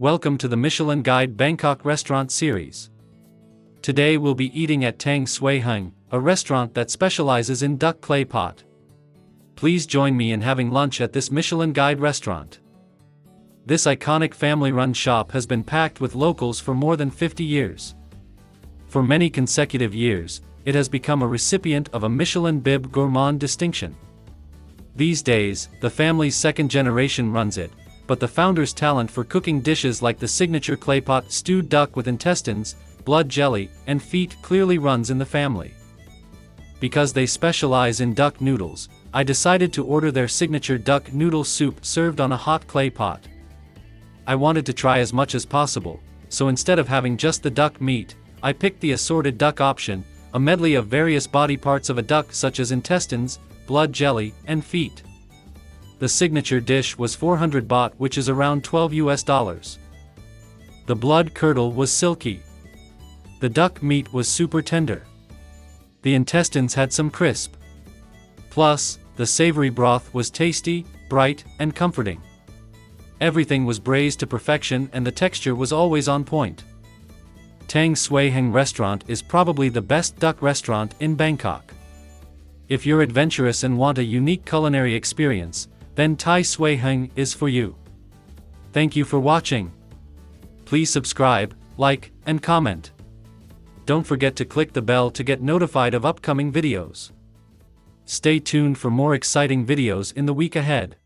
Welcome to the Michelin Guide Bangkok restaurant series. Today we'll be eating at Tang Sui Heng, a restaurant that specializes in duck clay pot. Please join me in having lunch at this Michelin Guide restaurant. This iconic family-run shop has been packed with locals for more than 50 years. For many consecutive years, it has become a recipient of a Michelin Bib Gourmand distinction. These days, the family's second generation runs it, but the founder's talent for cooking dishes like the signature claypot stewed duck with intestines, blood jelly, and feet clearly runs in the family. Because they specialize in duck noodles, I decided to order their signature duck noodle soup served on a hot clay pot. I wanted to try as much as possible, so instead of having just the duck meat, I picked the assorted duck option, a medley of various body parts of a duck such as intestines, blood jelly, and feet. The signature dish was 400 baht, which is around $12. The blood curdle was silky. The duck meat was super tender. The intestines had some crisp. Plus, the savory broth was tasty, bright, and comforting. Everything was braised to perfection and the texture was always on point. Tang Sui Heng restaurant is probably the best duck restaurant in Bangkok. If you're adventurous and want a unique culinary experience, then Tang Sui Heng is for you. Thank you for watching. Please subscribe, like, and comment. Don't forget to click the bell to get notified of upcoming videos. Stay tuned for more exciting videos in the week ahead.